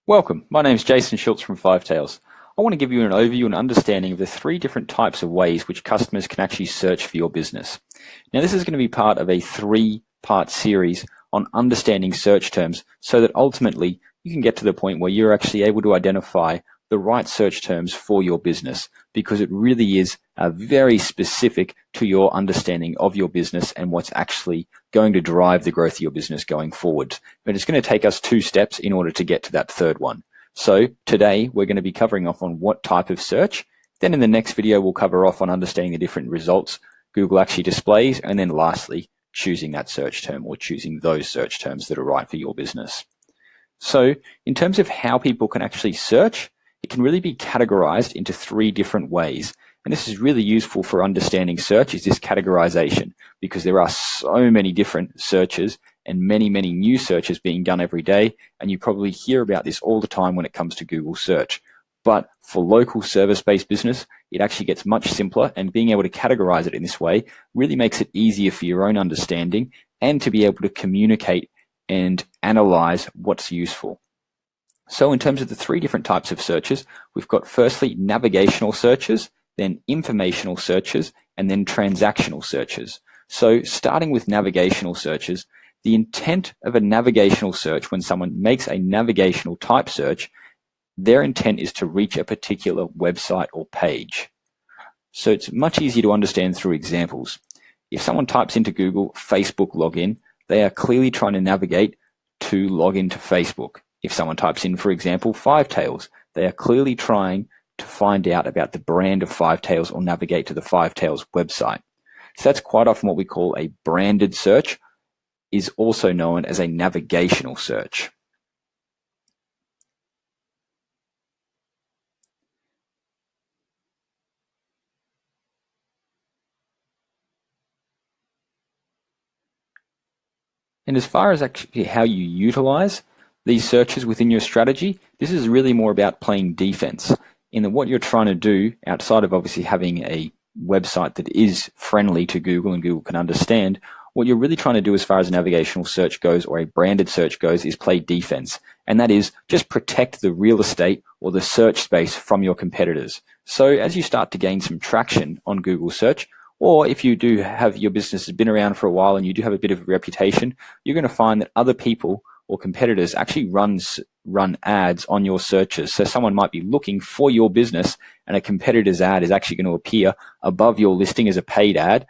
Welcome, my name is Jason Schultz from Five Tails. I want to give you an overview and understanding of the three different types of ways which customers can actually search for your business. Now this is going to be part of a three-part series on understanding search terms so that ultimately you can get to the point where you're actually able to identify the right search terms for your business, because it really is very specific to your understanding of your business and what's actually going to drive the growth of your business going forward. But it's going to take us 2 steps in order to get to that third one. So today we're going to be covering off on what type of search. Then in the next video we'll cover off on understanding the different results Google actually displays, and then lastly choosing that search term or choosing those search terms that are right for your business. So in terms of how people can actually search, it can really be categorized into 3 different ways. And this is really useful for understanding search, is this categorization, because there are so many different searches and many new searches being done every day. And you probably hear about this all the time when it comes to Google search. But for local service-based business, it actually gets much simpler, and being able to categorize it in this way really makes it easier for your own understanding and to be able to communicate and analyze what's useful. So in terms of the 3 different types of searches, we've got firstly navigational searches, then informational searches, and then transactional searches. So starting with navigational searches, the intent of a navigational search, when someone makes a navigational type search, their intent is to reach a particular website or page. So it's much easier to understand through examples. If someone types into Google Facebook login, they are clearly trying to navigate to log into Facebook. If someone types in, for example, Five Tails, they are clearly trying to find out about the brand of Five Tails or navigate to the Five Tails website. So that's quite often what we call a branded search, is also known as a navigational search. And as far as actually how you utilize these searches within your strategy, this is really more about playing defense, in that what you're trying to do, outside of obviously having a website that is friendly to Google and Google can understand, what you're really trying to do as far as a navigational search goes, or a branded search goes, is play defense. And that is just protect the real estate or the search space from your competitors. So as you start to gain some traction on Google search, or if you do have your business has been around for a while and you do have a bit of a reputation, you're going to find that other people or competitors actually run ads on your searches. So someone might be looking for your business and a competitor's ad is actually going to appear above your listing as a paid ad.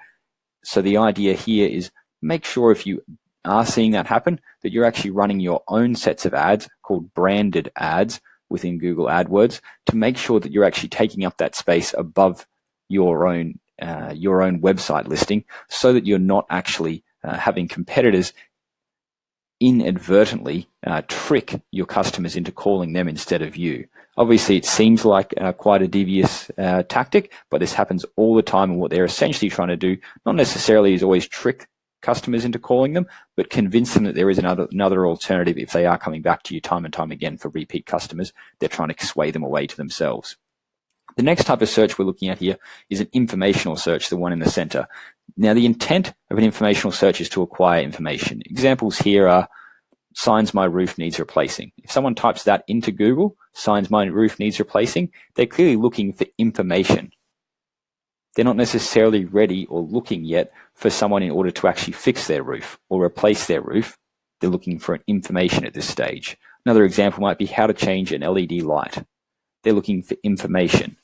So the idea here is make sure, if you are seeing that happen, that you're actually running your own sets of ads called branded ads within Google AdWords to make sure that you're actually taking up that space above your own website listing, so that you're not actually having competitors inadvertently trick your customers into calling them instead of you. Obviously, it seems like quite a devious tactic, but this happens all the time, and what they're essentially trying to do, not necessarily is always trick customers into calling them, but convince them that there is another alternative. If they are coming back to you time and time again for repeat customers, they're trying to sway them away to themselves. The next type of search we're looking at here is an informational search, the one in the center. Now, the intent of an informational search is to acquire information. Examples here are signs my roof needs replacing. If someone types that into Google, signs my roof needs replacing, they're clearly looking for information. They're not necessarily ready or looking yet for someone in order to actually fix their roof or replace their roof. They're looking for information at this stage. Another example might be how to change an LED light. They're looking for information.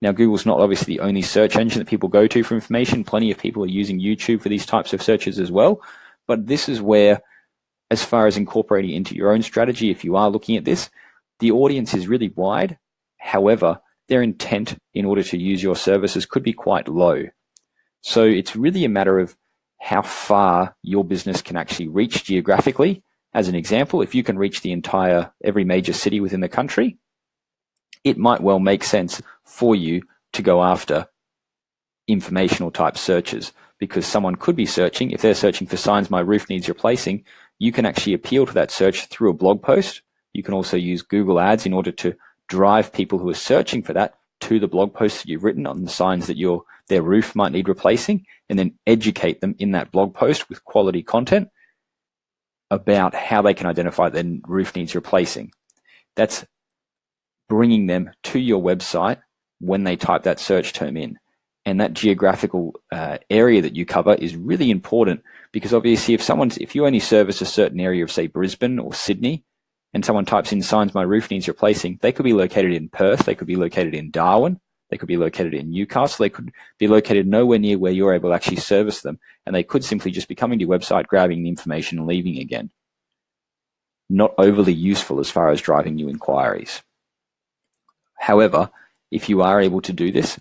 Now, Google's not obviously the only search engine that people go to for information. Plenty of people are using YouTube for these types of searches as well. But this is where, as far as incorporating into your own strategy, if you are looking at this, the audience is really wide. However, their intent in order to use your services could be quite low. So it's really a matter of how far your business can actually reach geographically. As an example, if you can reach every major city within the country, it might well make sense for you to go after informational type searches, because someone could be searching, if they're searching for signs my roof needs replacing, you can actually appeal to that search through a blog post. You can also use Google Ads in order to drive people who are searching for that to the blog post that you've written on the signs that their roof might need replacing, and then educate them in that blog post with quality content about how they can identify their roof needs replacing. That's bringing them to your website when they type that search term in. And that geographical area that you cover is really important, because obviously if you only service a certain area of, say, Brisbane or Sydney, and someone types in signs my roof needs replacing, they could be located in Perth, they could be located in Darwin, they could be located in Newcastle, they could be located nowhere near where you're able to actually service them, and they could simply just be coming to your website, grabbing the information and leaving again. Not overly useful as far as driving new inquiries. However, if you are able to do this,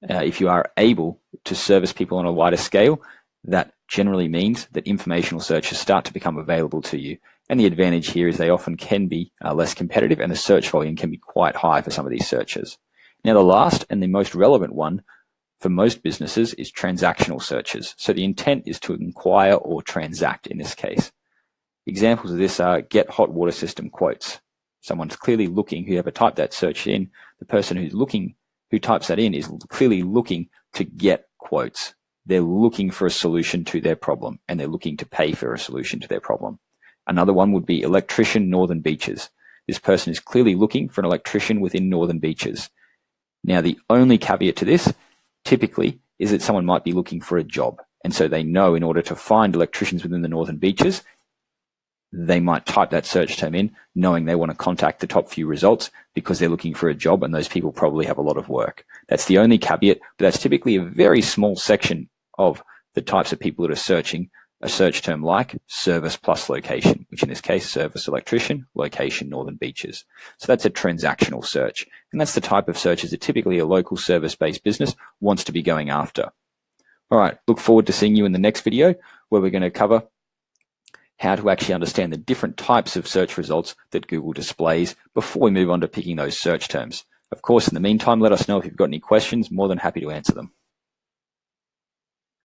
if you are able to service people on a wider scale, that generally means that informational searches start to become available to you. And the advantage here is they often can be less competitive, and the search volume can be quite high for some of these searches. Now, the last and the most relevant one for most businesses is transactional searches. So the intent is to inquire or transact in this case. Examples of this are get hot water system quotes. Someone's clearly looking, whoever typed that search in, the person who types that in is clearly looking to get quotes. They're looking for a solution to their problem, and they're looking to pay for a solution to their problem. Another one would be electrician Northern Beaches. This person is clearly looking for an electrician within Northern Beaches. Now, the only caveat to this typically is that someone might be looking for a job. And so they know in order to find electricians within the Northern Beaches, they might type that search term in, knowing they want to contact the top few results because they're looking for a job, and those people probably have a lot of work. That's the only caveat, but that's typically a very small section of the types of people that are searching a search term like service plus location, which in this case, service electrician, location Northern Beaches. So that's a transactional search. And that's the type of searches that typically a local service-based business wants to be going after. All right, look forward to seeing you in the next video, where we're going to cover how to actually understand the different types of search results that Google displays before we move on to picking those search terms. Of course, in the meantime, let us know if you've got any questions. More than happy to answer them.